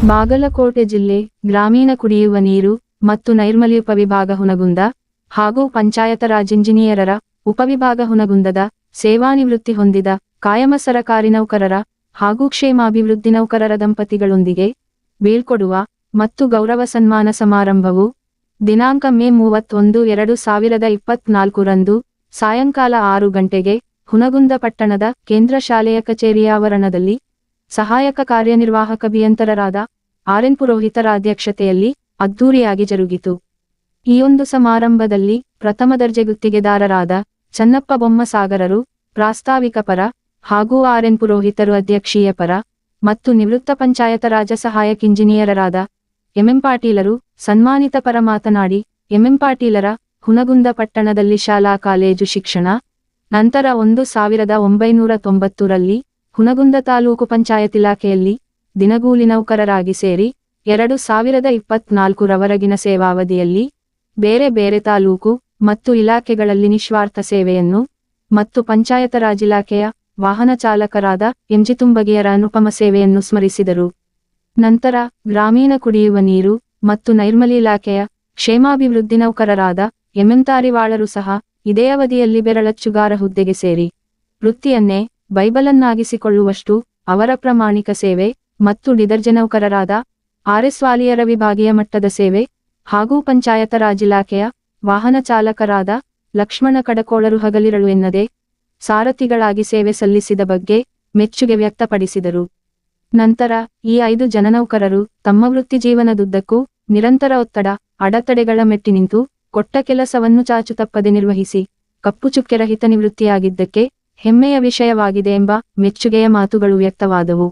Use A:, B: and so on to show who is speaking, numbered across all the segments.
A: ಬಾಗಲಕೋಟೆ ಜಿಲ್ಲೆ ಗ್ರಾಮೀಣ ಕುಡಿಯುವ ನೀರು ಮತ್ತು ನೈರ್ಮಲ್ಯ ಉಪವಿಭಾಗ ಹುನಗುಂದ ಹಾಗೂ ಪಂಚಾಯತ ರಾಜ್ ಇಂಜಿನಿಯರರ ಉಪವಿಭಾಗ ಹುನಗುಂದದ ಸೇವಾನಿವೃತ್ತಿ ಹೊಂದಿದ ಕಾಯಮ ಸರಕಾರಿ ನೌಕರರ ಹಾಗೂ ಕ್ಷೇಮಾಭಿವೃದ್ಧಿ ನೌಕರರ ದಂಪತಿಗಳೊಂದಿಗೆ ಬೀಳ್ಕೊಡುವ ಮತ್ತು ಗೌರವ ಸನ್ಮಾನ ಸಮಾರಂಭವು ದಿನಾಂಕ ಮೇ 31, 2024 ರಂದು ಸಾಯಂಕಾಲ 6 ಗಂಟೆಗೆ ಹುನಗುಂದ ಪಟ್ಟಣದ ಕೇಂದ್ರ ಶಾಲೆಯ ಕಚೇರಿಯ ಆವರಣದಲ್ಲಿ ಸಹಾಯಕ ಕಾರ್ಯನಿರ್ವಾಹಕ ಅಭಿಯಂತರರಾದ ಆರ್.ಎನ್. ಪುರೋಹಿತರ ಅಧ್ಯಕ್ಷತೆಯಲ್ಲಿ ಅದ್ದೂರಿಯಾಗಿ ಜರುಗಿತು. ಈ ಒಂದು ಸಮಾರಂಭದಲ್ಲಿ ಪ್ರಥಮ ದರ್ಜೆ ಗುತ್ತಿಗೆದಾರರಾದ ಚನ್ನಪ್ಪ ಬೊಮ್ಮಸಾಗರರು ಪ್ರಾಸ್ತಾವಿಕ ಪರ ಹಾಗೂ ಆರ್.ಎನ್. ಪುರೋಹಿತರು ಅಧ್ಯಕ್ಷೀಯ ಪರ ಮತ್ತು ನಿವೃತ್ತ ಪಂಚಾಯತ ರಾಜ ಸಹಾಯಕ ಇಂಜಿನಿಯರರಾದ ಎಂ.ಎಂ. ಪಾಟೀಲರು ಸನ್ಮಾನಿತ ಪರ ಮಾತನಾಡಿ, ಎಂ.ಎಂ. ಪಾಟೀಲರ ಹುನಗುಂದ ಪಟ್ಟಣದಲ್ಲಿ ಶಾಲಾ ಕಾಲೇಜು ಶಿಕ್ಷಣ ನಂತರ 1990 ರಲ್ಲಿ ಹುನಗುಂದ ತಾಲೂಕು ಪಂಚಾಯತ್ ಇಲಾಖೆಯಲ್ಲಿ ದಿನಗೂಲಿ ನೌಕರರಾಗಿ ಸೇರಿ 2024 ರವರೆಗಿನ ಸೇವಾವಧಿಯಲ್ಲಿ ಬೇರೆ ಬೇರೆ ತಾಲೂಕು ಮತ್ತು ಇಲಾಖೆಗಳಲ್ಲಿ ನಿಸ್ವಾರ್ಥ ಸೇವೆಯನ್ನು ಮತ್ತು ಪಂಚಾಯತ ರಾಜ್ ಇಲಾಖೆಯ ವಾಹನ ಚಾಲಕರಾದ ಎಂ.ಜಿ. ತುಂಬಗಿಯರ ಅನುಪಮ ಸೇವೆಯನ್ನು ಸ್ಮರಿಸಿದರು. ನಂತರ ಗ್ರಾಮೀಣ ಕುಡಿಯುವ ನೀರು ಮತ್ತು ನೈರ್ಮಲ್ಯ ಇಲಾಖೆಯ ಕ್ಷೇಮಾಭಿವೃದ್ಧಿ ನೌಕರರಾದ ಎಂ.ಎಂ. ತಾರಿವಾಳರು ಸಹ ಇದೇ ಅವಧಿಯಲ್ಲಿ ಬೆರಳಚ್ಚುಗಾರ ಹುದ್ದೆಗೆ ಸೇರಿ ವೃತ್ತಿಯನ್ನೇ ಬೈಬಲನ್ನಾಗಿಸಿಕೊಳ್ಳುವಷ್ಟು ಅವರ ಪ್ರಾಮಾಣಿಕ ಸೇವೆ ಮತ್ತು ಡಿದರ್ಜೆ ನೌಕರರಾದ ಆರ್.ಎಸ್. ವಾಲಿಯರ ವಿಭಾಗೀಯ ಮಟ್ಟದ ಸೇವೆ ಹಾಗೂ ಪಂಚಾಯತ ರಾಜ್ ಇಲಾಖೆಯ ವಾಹನ ಚಾಲಕರಾದ ಲಕ್ಷ್ಮಣ ಕಡಕೋಳರು ಹಗಲಿರಳು ಎನ್ನದೆ ಸಾರಥಿಗಳಾಗಿ ಸೇವೆ ಸಲ್ಲಿಸಿದ ಬಗ್ಗೆ ಮೆಚ್ಚುಗೆ ವ್ಯಕ್ತಪಡಿಸಿದರು. ನಂತರ ಈ 5 ಜನ ನೌಕರರು ತಮ್ಮ ವೃತ್ತಿ ಜೀವನದುದ್ದಕ್ಕೂ ನಿರಂತರ ಒತ್ತಡ ಅಡೆತಡೆಗಳ ಮೆಟ್ಟಿ ನಿಂತು ಕೊಟ್ಟ ಕೆಲಸವನ್ನು ಚಾಚು ತಪ್ಪದೆ ನಿರ್ವಹಿಸಿ ಕಪ್ಪು ಚುಕ್ಕೆ ರಹಿತ ನಿವೃತ್ತಿಯಾಗಿದ್ದಕ್ಕೆ ಹೆಮ್ಮೆಯ ವಿಷಯವಾಗಿದೆ ಎಂಬ ಮೆಚ್ಚುಗೆಯ ಮಾತುಗಳು ವ್ಯಕ್ತವಾದವು.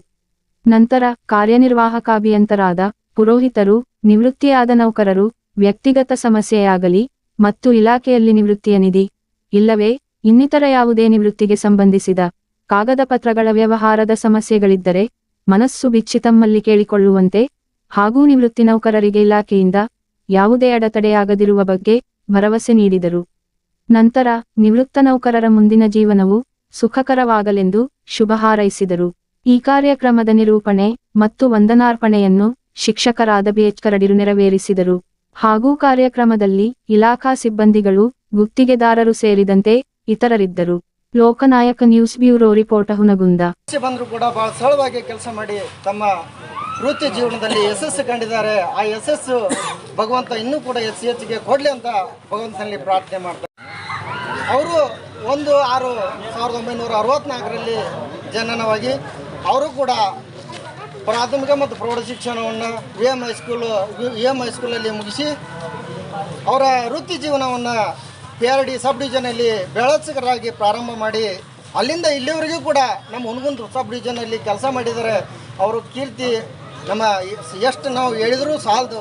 A: ನಂತರ ಕಾರ್ಯನಿರ್ವಾಹಕ ಅಭಿಯಂತರಾದ ಪುರೋಹಿತರು ನಿವೃತ್ತಿಯಾದ ನೌಕರರು ವ್ಯಕ್ತಿಗತ ಸಮಸ್ಯೆಯಾಗಲಿ ಮತ್ತು ಇಲಾಖೆಯಲ್ಲಿ ನಿವೃತ್ತಿಯ ನಿಧಿ ಇಲ್ಲವೇ ಇನ್ನಿತರ ಯಾವುದೇ ನಿವೃತ್ತಿಗೆ ಸಂಬಂಧಿಸಿದ ಕಾಗದ ಪತ್ರಗಳ ವ್ಯವಹಾರದ ಸಮಸ್ಯೆಗಳಿದ್ದರೆ ಮನಸ್ಸು ಬಿಚ್ಚಿ ತಮ್ಮಲ್ಲಿ ಕೇಳಿಕೊಳ್ಳುವಂತೆ ಹಾಗೂ ನಿವೃತ್ತಿ ನೌಕರರಿಗೆ ಇಲಾಖೆಯಿಂದ ಯಾವುದೇ ಅಡೆತಡೆಯಾಗದಿರುವ ಬಗ್ಗೆ ಭರವಸೆ ನೀಡಿದರು. ನಂತರ ನಿವೃತ್ತ ನೌಕರರ ಮುಂದಿನ ಜೀವನವು ಸುಖಕರವಾಗಲೆಂದು ಶುಭ ಹಾರೈಸಿದರು. ಈ ಕಾರ್ಯಕ್ರಮದ ನಿರೂಪಣೆ ಮತ್ತು ವಂದನಾರ್ಪಣೆಯನ್ನು ಶಿಕ್ಷಕರಾದ ಬಿ.ಎಚ್. ಕರಡಿರು ನೆರವೇರಿಸಿದರು. ಹಾಗೂ ಕಾರ್ಯಕ್ರಮದಲ್ಲಿ ಇಲಾಖಾ ಸಿಬ್ಬಂದಿಗಳು ಗುತ್ತಿಗೆದಾರರು ಸೇರಿದಂತೆ ಇತರರಿದ್ದರು. ಲೋಕನಾಯಕ ನ್ಯೂಸ್ ಬ್ಯೂರೋ ರಿಪೋರ್ಟ್ ಹುನಗುಂದ.
B: ಬಂದರೂ ಕೂಡ ಬಹಳ ಸರಳವಾಗಿ ಕೆಲಸ ಮಾಡಿ ತಮ್ಮ ವೃತ್ತಿ ಜೀವನದಲ್ಲಿ ಯಶಸ್ಸು ಕಂಡಿದ್ದಾರೆ. ಆ ಯಶಸ್ಸು ಭಗವಂತ ಇನ್ನೂ ಕೂಡ ಹೆಚ್ಚಿಗೆ ಕೊಡಲಿ ಅಂತ ಭಗವಂತನಲ್ಲಿ ಪ್ರಾರ್ಥನೆ ಮಾಡ್ತಾರೆ. ಅವರು 1/6/1964ರಲ್ಲಿ ಜನನವಾಗಿ ಅವರು ಕೂಡ ಪ್ರಾಥಮಿಕ ಮತ್ತು ಪ್ರೌಢ ಶಿಕ್ಷಣವನ್ನು ವಿ.ಎಂ. ಹೈಸ್ಕೂಲಲ್ಲಿ ಮುಗಿಸಿ ಅವರ ವೃತ್ತಿ ಜೀವನವನ್ನು PRD ಸಬ್ ಡಿವಿಷನಲ್ಲಿ ಬೆಳಚಕರಾಗಿ ಪ್ರಾರಂಭ ಮಾಡಿ ಅಲ್ಲಿಂದ ಇಲ್ಲಿವರೆಗೂ ಕೂಡ ನಮ್ಮ ಹುನಗುಂದ ಸಬ್ ಡಿವಿಷನಲ್ಲಿ ಕೆಲಸ ಮಾಡಿದ್ದಾರೆ. ಅವರು ಕೀರ್ತಿ ನಮ್ಮ ಎಷ್ಟು ನಾವು ಹೇಳಿದರೂ ಸಾಲದು.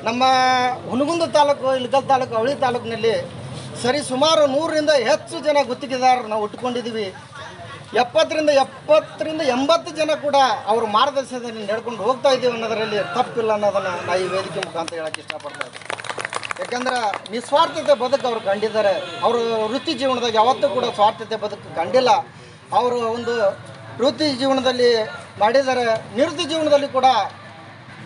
B: ನಮ್ಮ ಹುನಗುಂದ ತಾಲೂಕು, ಇಳಕಲ್ ತಾಲೂಕು, ಅವಳಿ ತಾಲೂಕಿನಲ್ಲಿ ಸುಮಾರು 100ರಿಂದ ಹೆಚ್ಚು ಜನ ಗುತ್ತಿಗೆದಾರರು ನಾವು ಉಟ್ಕೊಂಡಿದ್ದೀವಿ. 70ರಿಂದ 80 ಜನ ಕೂಡ ಅವ್ರ ಮಾರ್ಗದರ್ಶನದಲ್ಲಿ ನಡ್ಕೊಂಡು ಹೋಗ್ತಾ ಇದ್ದೀವಿ ಅನ್ನೋದರಲ್ಲಿ ತಪ್ಪಿಲ್ಲ ಅನ್ನೋದನ್ನು ನಾನು ಈ ವೇದಿಕೆ ಮುಖಾಂತರ ಹೇಳಕ್ಕೆ ಇಷ್ಟಪಡ್ತಾ ಇದ್ದೀನಿ. ಯಾಕಂದ್ರೆ ನಿಸ್ವಾರ್ಥತೆ ಬದುಕು ಅವರು ಕಂಡಿದ್ದಾರೆ. ಅವರು ವೃತ್ತಿ ಜೀವನದಾಗ ಯಾವತ್ತೂ ಕೂಡ ಸ್ವಾರ್ಥತೆ ಬದುಕು ಕಂಡಿಲ್ಲ. ಅವರು ಒಂದು ವೃತ್ತಿ ಜೀವನದಲ್ಲಿ ಮಾಡಿದ್ದಾರೆ. ನಿವೃತ್ತಿ ಜೀವನದಲ್ಲಿ ಕೂಡ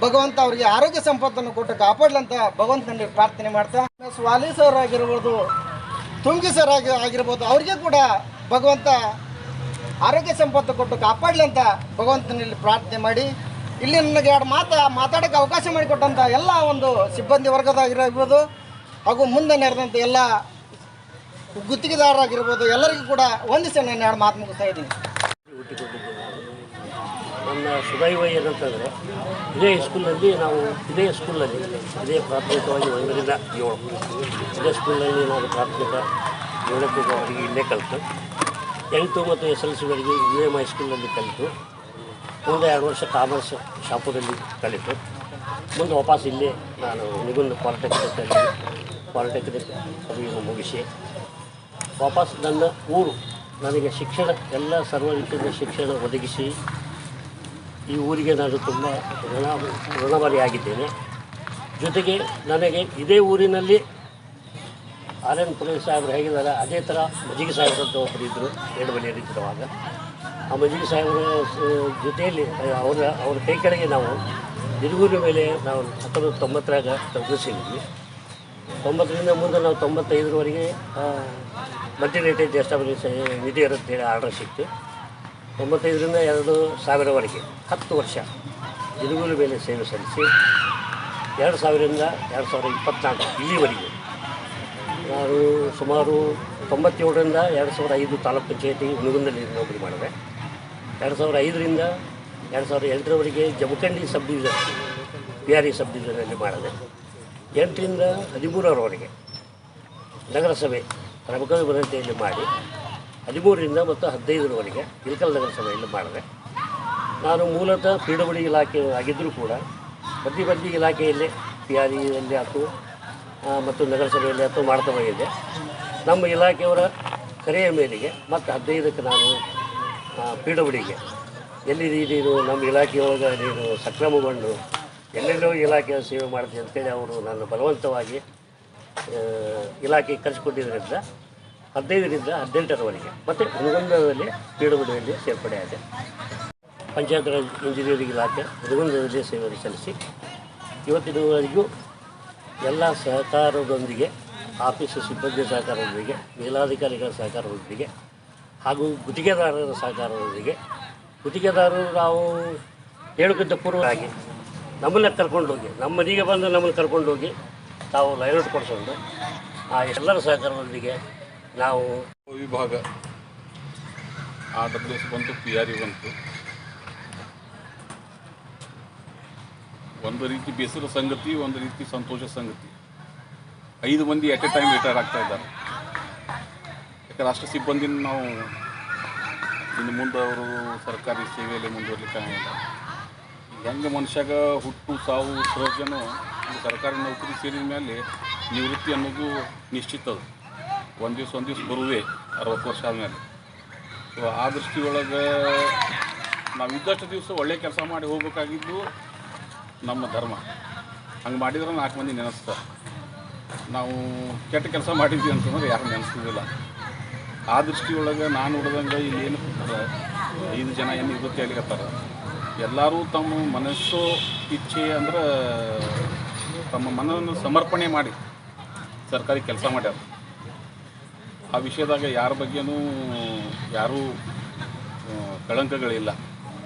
B: ಭಗವಂತ ಅವರಿಗೆ ಆರೋಗ್ಯ ಸಂಪತ್ತನ್ನು ಕೊಟ್ಟು ಕಾಪಾಡಲಂತ ಭಗವಂತನಲ್ಲಿ ಪ್ರಾರ್ಥನೆ ಮಾಡ್ತಾ, ವಾಲಿ ಸರ್ ಆಗಿರ್ಬೋದು, ತುಂಗಿ ಸರ್ ಆಗಿರ್ಬೋದು, ಅವರಿಗೆ ಕೂಡ ಭಗವಂತ ಆರೋಗ್ಯ ಸಂಪತ್ತು ಕೊಟ್ಟು ಕಾಪಾಡಲಿ ಅಂತ ಭಗವಂತನಲ್ಲಿ ಪ್ರಾರ್ಥನೆ ಮಾಡಿ, ಇಲ್ಲಿ ನನಗೆ 2 ಮಾತಾಡೋಕ್ಕೆ ಅವಕಾಶ ಮಾಡಿಕೊಟ್ಟಂಥ ಎಲ್ಲ ಒಂದು ಸಿಬ್ಬಂದಿ ವರ್ಗದಾಗಿರ್ಬೋದು ಹಾಗೂ ಮುಂದೆ ನೆರೆದಂಥ ಎಲ್ಲ ಗುತ್ತಿಗೆದಾರರಾಗಿರ್ಬೋದು ಎಲ್ಲರಿಗೂ ಕೂಡ ಒಂದಿಸ ನಾನು 2 ಮಾತು ಮುಗಿಸ್ತಾ ಇದ್ದೀನಿ.
C: ನನ್ನ ಸುದೈವ ಏನಂತಂದರೆ ಇದೇ ಸ್ಕೂಲಲ್ಲಿ ಇದೇ ಪ್ರಾಥಮಿಕವಾಗಿ 1ರಿಂದ 7 ಇದೇ ಸ್ಕೂಲಲ್ಲಿ ನಾನು ಪ್ರಾಥಮಿಕ 7ನೇವರೆಗೆ ಇಲ್ಲೇ ಕಲಿತು 8 ಮತ್ತು SLCವರೆಗೆ ವಿ.ಎಂ. ಹೈಸ್ಕೂಲಲ್ಲಿ ಕಲಿತು ಮುಂದೆ 2 ವರ್ಷ ಕಾಮರ್ಸ್ ಶಾಪುರಲ್ಲಿ ಕಲಿತು ಮುಂದೆ ವಾಪಸ್ ಇಲ್ಲೇ ನಾನು ಹುನಗುಂದ ಪಾಲಿಟೆಕ್ನಿಕ್ ಪದವಿಯನ್ನು ಮುಗಿಸಿ ವಾಪಸ್ ನನ್ನ ಊರು ನನಗೆ ಶಿಕ್ಷಣ ಎಲ್ಲ ಸರ್ವ ರೀತಿಯ ಶಿಕ್ಷಣ ಒದಗಿಸಿ ಈ ಊರಿಗೆ ನಾನು ತುಂಬ ಋಣಭಾರಿಯಾಗಿದ್ದೇನೆ. ಜೊತೆಗೆ ನನಗೆ ಇದೇ ಊರಿನಲ್ಲಿ ಆರ್.ಎನ್. ಪುರೋಹಿತ ಸಾಹೇಬರು ಹೇಗಿದ್ದಾರೆ ಅದೇ ಥರ ಮಜ್ಜಿಗೆ ಸಾಹೇಬರು ಅಂತ ಒಬ್ಬರು ಇದ್ದರು, 2 ಮನೆಯಲ್ಲಿದ್ದಿರುವಾಗ. ಆ ಮಜ್ಜಿಗೆ ಸಾಹೇಬರ ಜೊತೆಯಲ್ಲಿ ಅವರ ಕೈ ಕೆಳಗೆ ನಾವು ದಿನಗೂಲಿ ಮೇಲೆ ನಾವು 1990ರಾಗ ತಲುಪಿಸಿದ್ವಿ. 90ರಿಂದ ಮುಂದೆ ನಾವು 95ರವರೆಗೆ ಮಲ್ಟಿನೇಟೆಡ್ ಎಸ್ಟಾಬ್ಲಿಷ್ ನಿಧಿ ಇರುತ್ತೆ ಆರ್ಡರ್ ಸಿಕ್ತು. 95ರಿಂದ 2000ವರೆಗೆ 10 ವರ್ಷ ದಿನಗೂಲಿ ಮೇಲೆ ಸೇವೆ ಸಲ್ಲಿಸಿ 2000ರಿಂದ 2024 ಇಲ್ಲಿವರೆಗೆ ನಾನು ಸುಮಾರು 97ರಿಂದ 2005 ತಾಲೂಕು ಪಂಚಾಯತಿ ಹುನಗುಂದದಲ್ಲಿ ನೌಕರಿ ಮಾಡಿದೆ. 2005ರಿಂದ 2008ರವರೆಗೆ ಜಮಖಂಡಿ ಸಬ್ ಡಿವಿಷನ್ PRE ಸಬ್ ಡಿವಿಷನಲ್ಲಿ ಮಾಡಿದೆ. 8ರಿಂದ 13ರವರೆಗೆ ನಗರಸಭೆ ಪ್ರಮುಖ ವಿನಂತಿಯಲ್ಲಿ ಮಾಡಿ 13ರಿಂದ ಮತ್ತು 15ರವರೆಗೆ ಇಳಕಲ್ ನಗರಸಭೆಯಲ್ಲಿ ಮಾಡಿದೆ. ನಾನು ಮೂಲತಃ PWD ಇಲಾಖೆ ಆಗಿದ್ದರೂ ಕೂಡ ಪ್ರತಿಬಂಧಿ ಇಲಾಖೆಯಲ್ಲೇ PREಯಲ್ಲಿ ಆಯ್ತು ಮತ್ತು ನಗರಸಭೆಯಲ್ಲಿ ಆಯ್ತು ಮಾಡ್ತಾ ಬಂದಿದ್ದೆ. ನಮ್ಮ ಇಲಾಖೆಯವರ ಕರೆಯ ಮೇರೆಗೆ ಮತ್ತು 15ಕ್ಕೆ ನಾನು PWDಗೆ ಎಲ್ಲಿ ನೀನು ನಮ್ಮ ಇಲಾಖೆಯೊಳಗೆ ನೀನು ಸಕ್ರಮಗೊಂಡು ಎಲ್ಲೆಲ್ಲೋ ಇಲಾಖೆಯ ಸೇವೆ ಮಾಡ್ತೀನಿ ಅಂತೇಳಿ ಅವರು ನಾನು ಬಲವಂತವಾಗಿ ಇಲಾಖೆಗೆ ಕರೆಸಿಕೊಟ್ಟಿದ್ದರಿಂದ 15ರಿಂದ 18ರವರೆಗೆ ಮತ್ತು ಹುನಗುಂದದಲ್ಲಿ PWDಯಲ್ಲಿ ಸೇರ್ಪಡೆ ಆದೆ. ಪಂಚಾಯತ್ ರಾಜ್ ಇಂಜಿನಿಯರಿಂಗ್ ಇಲಾಖೆ ಹುನಗುಂದದಲ್ಲಿ ಸೇವೆ ಸಲ್ಲಿಸಿ ಇವತ್ತಿನವರೆಗೂ ಎಲ್ಲ ಸಹಕಾರದೊಂದಿಗೆ ಆಫೀಸ್ ಸಿಬ್ಬಂದಿ ಸಹಕಾರದೊಂದಿಗೆ ಮೇಲಾಧಿಕಾರಿಗಳ ಸಹಕಾರದೊಂದಿಗೆ ಹಾಗೂ ಗುತ್ತಿಗೆದಾರರ ಸಹಕಾರದೊಂದಿಗೆ ಗುತ್ತಿಗೆದಾರರು ನಾವು ಹೇಳೋಕ್ಕಿಂತ ಪೂರ್ವವಾಗಿ ನಮ್ಮನ್ನ ಕರ್ಕೊಂಡೋಗಿ ನಮ್ಮ ಮನೆಗೆ ಬಂದು ನಮ್ಮನ್ನು ಕರ್ಕೊಂಡೋಗಿ ತಾವು ಲೈನೌಟ್ ಕೊಡಿಸ್ಕೊಂಡು ಆ ಎಲ್ಲರ ಸಹಕಾರದೊಂದಿಗೆ ನಾವು
D: ವಿಭಾಗ RWS ಬಂತು, PRE ಬಂತು. ಒಂದು ರೀತಿ ಬೇಸರ ಸಂಗತಿ, ಒಂದು ರೀತಿ ಸಂತೋಷ ಸಂಗತಿ. 5 ಮಂದಿ ಎಟ್ ಎ ಟೈಮ್ ರಿಟೈರ್ ಆಗ್ತಾ ಇದ್ದಾರೆ. ಯಾಕಂದ್ರೆ ಅಷ್ಟು ಸಿಬ್ಬಂದಿನ ನಾವು ಇನ್ನು ಮುಂದೆ ಅವರು ಸರ್ಕಾರಿ ಸೇವೆಯಲ್ಲಿ ಮುಂದುವರ್ಲಿಕ್ಕೆ ಆಗಿಲ್ಲ. ಹೆಂಗೆ ಮನುಷ್ಯಾಗ ಹುಟ್ಟು ಸಾವು ಸಹಜನೋ ಒಂದು ಸರ್ಕಾರಿ ನೌಕರಿ ಸೇರಿದ ಮೇಲೆ ನಿವೃತ್ತಿ ಅನ್ನೋದು ನಿಶ್ಚಿತ. ಅದು ಒಂದು ದಿವಸ ಬರುವೆ 60 ವರ್ಷ ಆದಮೇಲೆ. ಸೊ ಆ ದೃಷ್ಟಿಯೊಳಗೆ ನಾವು ಇದ್ದಷ್ಟು ದಿವಸ ಒಳ್ಳೆ ಕೆಲಸ ಮಾಡಿ ಹೋಗ್ಬೇಕಾಗಿದ್ದು ನಮ್ಮ ಧರ್ಮ. ಹಂಗೆ ಮಾಡಿದ್ರೆ 4 ಮಂದಿ ನೆನೆಸ್ತಾರೆ. ನಾವು ಕೆಟ್ಟ ಕೆಲಸ ಮಾಡಿದ್ವಿ ಅಂತಂದ್ರೆ ಯಾರು ನೆನೆಸ್ತಿದ್ದಿಲ್ಲ. ಆ ದೃಷ್ಟಿಯೊಳಗೆ ನಾನು ನೋಡಿದಂಗೆ ಇಲ್ಲಿ ಏನು 5 ಜನ ಏನು ನಿವೃತ್ತಿ ಆಗ್ಲಿಕತ್ತಾರ. ಎಲ್ಲರೂ ತಮ್ಮ ಮನಸ್ಸು ಇಚ್ಛೆ ಅಂದ್ರೆ ತಮ್ಮ ಮನವನ್ನು ಸಮರ್ಪಣೆ ಮಾಡಿ ಸರ್ಕಾರಿ ಕೆಲಸ ಮಾಡ್ಯಾರ. ಆ ವಿಷಯದಾಗ ಯಾರ ಬಗ್ಗೆನೂ ಯಾರೂ ಕಳಂಕಗಳಿಲ್ಲ.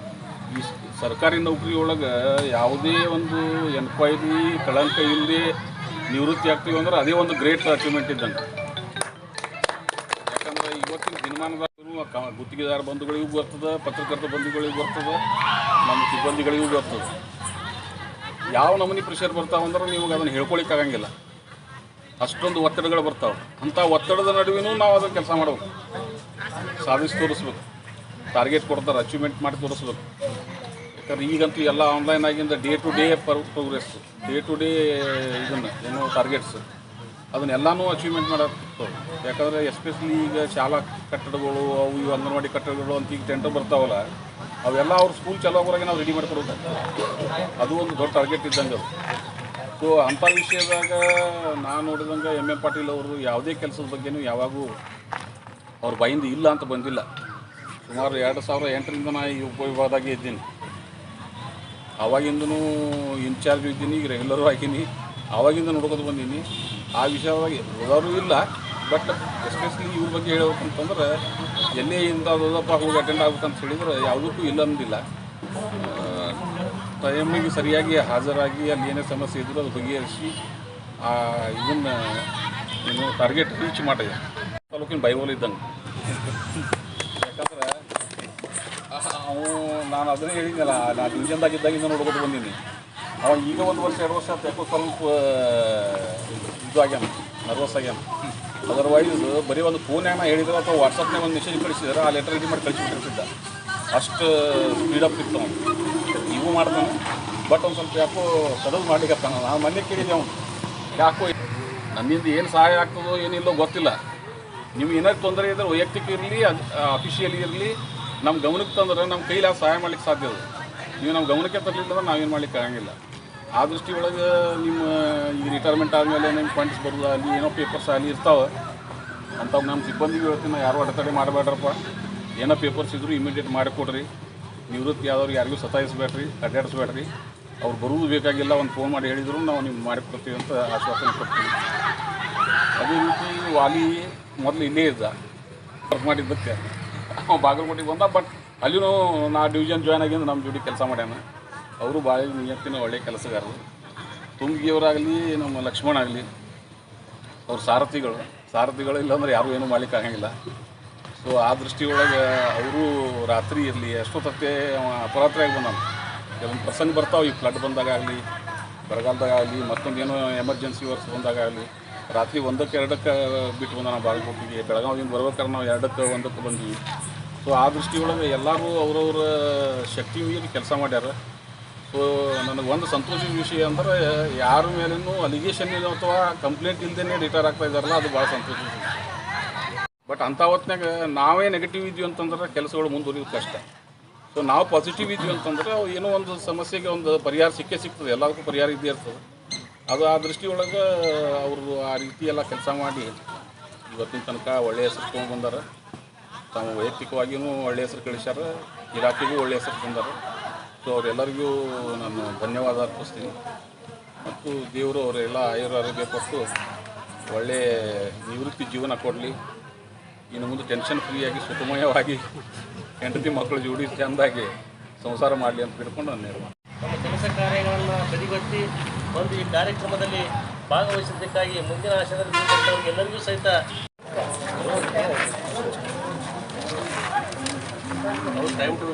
D: ಈ ಸರ್ಕಾರಿ ನೌಕರಿಯೊಳಗೆ ಯಾವುದೇ ಒಂದು ಎನ್ಕ್ವೈರಿ ಕಳಂಕ ಇಲ್ಲದೆ ನಿವೃತ್ತಿ ಆಗ್ತೀವಿ ಅಂದ್ರೆ ಅದೇ ಒಂದು ಗ್ರೇಟ್ ಅಚೀವ್ಮೆಂಟ್ ಇದ್ದಂಗೆ. ಯಾಕಂದರೆ ಇವತ್ತಿನ ದಿನಮಾನದಾಗೂ ಗುತ್ತಿಗೆದಾರ ಬಂಧುಗಳಿಗೂ ಬರ್ತದೆ, ಪತ್ರಕರ್ತ ಬಂಧುಗಳಿಗೂ ಬರ್ತದೆ, ನಮ್ಮ ಸಿಬ್ಬಂದಿಗಳಿಗೂ ಬರ್ತದೆ. ಯಾವ ನಮೂನಿ ಪ್ರೆಷರ್ ಬರ್ತಾವಂದ್ರೆ ನಿಮಗೆ ಅದನ್ನು ಹೇಳ್ಕೊಳಿಕ್ಕಾಗಂಗಿಲ್ಲ. ಅಷ್ಟೊಂದು ಒತ್ತಡಗಳು ಬರ್ತಾವೆ. ಅಂಥ ಒತ್ತಡದ ನಡುವೆನೂ ನಾವು ಅದನ್ನು ಕೆಲಸ ಮಾಡಬೇಕು, ಸಾಧಿಸಿ ತೋರಿಸ್ಬೇಕು. ಟಾರ್ಗೆಟ್ ಕೊಡ್ತಾರೆ, ಅಚೀವ್ಮೆಂಟ್ ಮಾಡಿ ತೋರಿಸ್ಬೇಕು. ಯಾಕಂದ್ರೆ ಈಗಂತೂ ಎಲ್ಲ ಆನ್ಲೈನ್ ಆಗಿಂದ day to day progress, day to day ಇದನ್ನು ಏನೋ ಟಾರ್ಗೆಟ್ಸ್ ಅದನ್ನೆಲ್ಲನೂ ಅಚೀವ್ಮೆಂಟ್ ಮಾಡೋದು. ಯಾಕಂದರೆ ಎಸ್ಪೆಷಲಿ ಈಗ ಶಾಲಾ ಕಟ್ಟಡಗಳು ಅವು ಇವು ಅಂಗನವಾಡಿ ಕಟ್ಟಡಗಳು ಅಂತ ಈಗ ಟೆಂಡರ್ ಬರ್ತಾವಲ್ಲ, ಅವೆಲ್ಲ ಅವ್ರ ಸ್ಕೂಲ್ ಚಾಲೂ ಆಗೋರಾಗೆ ನಾವು ರೆಡಿ ಮಾಡಿಕೊಡ್ಬೇಕು. ಅದು ಒಂದು ದೊಡ್ಡ ಟಾರ್ಗೆಟ್ ಇದ್ದಂಗೆ ಅದು. ಸೊ ಅಂಥ ವಿಷಯದಾಗ ನಾನು ನೋಡಿದಂಗೆ MM ಪಾಟೀಲ್ ಅವರು ಯಾವುದೇ ಕೆಲಸದ ಬಗ್ಗೆನೂ ಯಾವಾಗೂ ಅವ್ರ ಬಾಯಿಂದ ಇಲ್ಲ ಅಂತ ಬಂದಿಲ್ಲ. ಸುಮಾರು 2008ರಿಂದ ನಾನು ಈ ಉಪವಿಭಾಗದಾಗೆ ಇದ್ದೀನಿ. ಆವಾಗಿಂದನೂ ಇನ್ಚಾರ್ಜ್ ಇದ್ದೀನಿ, ಈಗ ರೆಗ್ಯುಲರು ಆಗಿನಿ. ಆವಾಗಿಂದ ನೋಡ್ಕೊಂಡು ಬಂದೀನಿ. ಆ ವಿಷಯವಾಗಿ ಎಲ್ಲರೂ ಇಲ್ಲ. ಬಟ್ ಎಸ್ಪೆಷಲಿ ಇವ್ರ ಬಗ್ಗೆ ಹೇಳ್ಬೇಕಂತಂದ್ರೆ ಎಲ್ಲೇ ಇಂಥದಪ್ಪ ಹೋಗಿ ಅಟೆಂಡ್ ಆಗ್ಬೇಕಂತ ಹೇಳಿದ್ರೆ ಯಾವುದಕ್ಕೂ ಇಲ್ಲ ಅನ್ನೋದಿಲ್ಲ. ಟೈಮಿಗೆ ಸರಿಯಾಗಿ ಹಾಜರಾಗಿ ಅಲ್ಲಿ ಏನೇ ಸಮಸ್ಯೆ ಇದ್ದರೂ ಅದು ಬಗೆಹರಿಸಿ ಇದನ್ನು ಏನು ಟಾರ್ಗೆಟ್ ರೀಚ್ ಮಾಡಿದೆ. ತಾಲೂಕಿನ ಬೈಬೋಲ್ ಇದ್ದಂಗೆ. ಯಾಕಂದ್ರೆ ನಾನು ಅದನ್ನೇ ಹೇಳಿದ್ನಲ್ಲ, ನಾನು ಇಂಜನ್ದಾಗಿದ್ದಾಗಿಂದ ನೋಡ್ಕೊಂಡು ಬಂದೀನಿ. ಅವ ಈಗ 1 ವರ್ಷ 2 ವರ್ಷ ಯಾಕೋ ಸ್ವಲ್ಪ ಇದು ಆಗ್ಯಾನ, ನರ್ವಸ್ ಆಗ್ಯಾನ. ಅದರ್ವೈಸ್ ಬರೀ ಒಂದು ಫೋನ್ಯಾಗ ನಾ ಹೇಳಿದ್ರೆ ಅಥವಾ ವಾಟ್ಸಪ್ನಾಗ ಒಂದು ಮೆಸೇಜ್ ಕಳಿಸಿದ್ರೆ ಆ ಲೆಟರ್ ರೆಡಿ ಮಾಡಿ ಕಳಿಸಿಬಿಟ್ಟಿರ್ತಿದ್ದ. ಅಷ್ಟು ಸ್ಪೀಡಪ್ ಇತ್ತು ಅವನು. ಇವು ಮಾಡ್ತಾನೆ, ಬಟ್ ಒಂದು ಸ್ವಲ್ಪ ಯಾಕೋ ಸಡಲ್ ಮಾಡ್ಲಿಕ್ಕತ್ತಾನ. ನಾನು ಮೊನ್ನೆ ಕೇಳಿದ್ದೆ ಅವನು, ಯಾಕೋ ನನ್ನಿಂದ ಏನು ಸಹಾಯ ಆಗ್ತದೋ ಏನಿಲ್ಲೋ ಗೊತ್ತಿಲ್ಲ, ನೀವು ಏನಾದ್ರು ತೊಂದರೆ ಇದ್ದರೆ ವೈಯಕ್ತಿಕ ಇರಲಿ ಅಫಿಷಿಯಲಿ ಇರಲಿ ನಮ್ಮ ಗಮನಕ್ಕೆ ತಂದ್ರೆ ನಮ್ಮ ಕೈಲಿ ಆ ಸಹಾಯ ಮಾಡ್ಲಿಕ್ಕೆ ಸಾಧ್ಯ ಇದೆ. ನೀವು ನಮ್ಮ ಗಮನಕ್ಕೆ ತರಲಿಲ್ಲ ನಾವೇನು ಮಾಡ್ಲಿಕ್ಕೆ ಆಗಂಗಿಲ್ಲ. ಆ ದೃಷ್ಟಿಯೊಳಗೆ ನಿಮ್ಮ ಈಗ ರಿಟೈರ್ಮೆಂಟ್ ಆದಮೇಲೆ ನಿಮ್ಮ ಪಾಯಿಂಟ್ಸ್ ಬರೋದು ಅಲ್ಲಿ ಏನೋ ಪೇಪರ್ಸ್ ಅಲ್ಲಿ ಇರ್ತಾವೆ ಅಂಥವು ನಮ್ಮ ಸಿಬ್ಬಂದಿಗೆ ಹೇಳ್ತೀನಿ, ಯಾರು ಅಡೆತಡೆ ಮಾಡಬೇಡ್ರಪ್ಪ. ಏನೋ ಪೇಪರ್ಸ್ ಇದ್ದರೂ ಇಮಿಡಿಯೇಟ್ ಮಾಡಿಕೊಡ್ರಿ. ನಿವೃತ್ತಿ ಆದವ್ರಿಗೆ ಯಾರಿಗೂ ಸತಾಯಿಸ್ಬೇಡ್ರಿ, ಅಡ್ಡಾಡಿಸ್ಬೇಡ್ರಿ. ಅವ್ರು ಬರುವುದು ಬೇಕಾಗಿಲ್ಲ, ಒಂದು ಫೋನ್ ಮಾಡಿ ಹೇಳಿದ್ರು ನಾವು ನಿಮ್ಗೆ ಮಾಡಿಕೊಡ್ತೀವಿ ಅಂತ ಆಶ್ವಾಸನೆ ಕೊಡ್ತೀವಿ. ಅದೇ ರೀತಿ ವಾಲಿ ಮೊದಲು ಇಲ್ಲೇ ಇದ್ದ ವರ್ಕ್ ಮಾಡಿದ್ದಕ್ಕೆ ಅವ ಬಾಗಲಕೋಟೆಗೆ ಬಂದ. ಬಟ್ ಅಲ್ಲಿಯೂ ನಾ ಡಿವಿಷನ್ ಜಾಯ್ನ್ ಆಗಿದ್ದು ನಮ್ಮ ಜೋಡಿ ಕೆಲಸ ಮಾಡ್ಯಾನ. ಅವರು ಭಾಳ ನಿಯತ್ತಿನ ಒಳ್ಳೆಯ ಕೆಲಸಗಾರರು. ತುಂಗಿಯವರಾಗಲಿ ನಮ್ಮ ಲಕ್ಷ್ಮಣ ಆಗಲಿ ಅವ್ರ ಸಾರಥಿಗಳು ಇಲ್ಲಾಂದ್ರೆ ಯಾರೂ ಏನೂ ಮಾಡ್ಲಿಕ್ಕೆ ಆಗಂಗಿಲ್ಲ. ಸೊ ಆ ದೃಷ್ಟಿಯೊಳಗೆ ಅವರು ರಾತ್ರಿ ಇರಲಿ ಎಷ್ಟೊತ್ತಕ್ಕೆ ಅಪರಾತ್ರಿಯಾಗಿ ಬಂದಾನ. ಕೆಲವೊಂದು ಪ್ರಸಂಗ ಬರ್ತಾವೆ, ಈ ಫ್ಲಡ್ ಬಂದಾಗಲಿ, ಬರಗಾಲದಾಗಲಿ, ಮತ್ತೊಂದು ಏನೋ ಎಮರ್ಜೆನ್ಸಿ ವರ್ಕ್ಸ್ ಬಂದಾಗಲಿ ರಾತ್ರಿ 1ಕ್ಕೆ 2ಕ್ಕೆ ಬಿಟ್ಟು ಬಂದ ನಾವು ಬಾಗಲಕೋಟೆಗೆ. ಬೆಳಗಾವಿಯಿಂದ ಬರ್ಬೇಕಾದ್ರೆ ನಾವು 2ಕ್ಕೆ 1ಕ್ಕೆ ಬಂದ್ವಿ. ಸೊ ಆ ದೃಷ್ಟಿಯೊಳಗೆ ಎಲ್ಲರೂ ಅವ್ರವ್ರ ಶಕ್ತಿ ಮೀರಿ ಕೆಲಸ ಮಾಡ್ಯಾರ. ಸೊ ನನಗೆ ಒಂದು ಸಂತೋಷದ ವಿಷಯ ಅಂದ್ರೆ ಯಾರ ಮೇಲೂ ಅಲಿಗೇಷನ್ ಅಥವಾ ಕಂಪ್ಲೇಂಟ್ ಇಲ್ಲದೇ ರಿಟೈರ್ ಆಗ್ತಾ ಇದ್ದಾರಲ್ಲ, ಅದು ಭಾಳ ಸಂತೋಷದ ವಿಷಯ. ಬಟ್ ಅಂಥ ಹೊತ್ನಾಗ ನಾವೇ ನೆಗೆಟಿವ್ ಇದ್ವಿ ಅಂತಂದ್ರೆ ಕೆಲಸಗಳು ಮುಂದುವರಿಯೋದು ಕಷ್ಟ. ಸೊ ನಾವು ಪಾಸಿಟಿವ್ ಇದ್ವಿ ಅಂತಂದ್ರೆ ಅವು ಏನೋ ಒಂದು ಸಮಸ್ಯೆಗೆ ಒಂದು ಪರಿಹಾರ ಸಿಗ್ತದೆ, ಎಲ್ಲದಕ್ಕೂ ಪರಿಹಾರ ಇದ್ದೇ ಇರ್ತದೆ. ಅದು ಆ ದೃಷ್ಟಿಯೊಳಗೆ ಅವರು ಆ ರೀತಿ ಎಲ್ಲ ಕೆಲಸ ಮಾಡಿ ಇವತ್ತಿನ ತನಕ ಒಳ್ಳೆಯ ಹೆಸರು ತೊಗೊಂಡ್ಬಂದಾರ. ತಾವು ವೈಯಕ್ತಿಕವಾಗಿಯೂ ಒಳ್ಳೆಯ ಹೆಸರು ಕಳಿಸ್ಯಾರ, ಇಲಾಖೆಗೂ ಒಳ್ಳೆಯ ಹೆಸರು ತಂದಾರ. ಸೊ ಅವರೆಲ್ಲರಿಗೂ ನಾನು ಧನ್ಯವಾದ ಅರ್ಪಿಸ್ತೀನಿ. ಮತ್ತು ದೇವರು ಅವರೆಲ್ಲ ಆರೋಗ್ಯ ಕೊಟ್ಟು ಒಳ್ಳೆಯ ನಿವೃತ್ತಿ ಜೀವನ ಕೊಡಲಿ. ಇನ್ನು ಮುಂದೆ ಟೆನ್ಷನ್ ಫ್ರೀಯಾಗಿ ಸುಖಮಯವಾಗಿ ಹೆಂಡತಿ ಮಕ್ಕಳು ಜೋಡಿ ಚೆಂದಾಗಿ ಸಂಸಾರ ಮಾಡಲಿ ಅಂತ ತಿಳ್ಕೊಂಡು ನಾನು ನಿರ್ಮಾಣ
C: ನಮ್ಮ ಕೆಲಸ ಕಾರ್ಯಗಳನ್ನು ಬದಿಗೊತ್ತಿ ಒಂದು ಈ ಕಾರ್ಯಕ್ರಮದಲ್ಲಿ ಭಾಗವಹಿಸಿದ್ದಕ್ಕಾಗಿ ಮುಂದಿನ ಆಶಯದಲ್ಲಿ ಎಲ್ಲರಿಗೂ ಸಹಿತ ಟೈಮ್ ಟು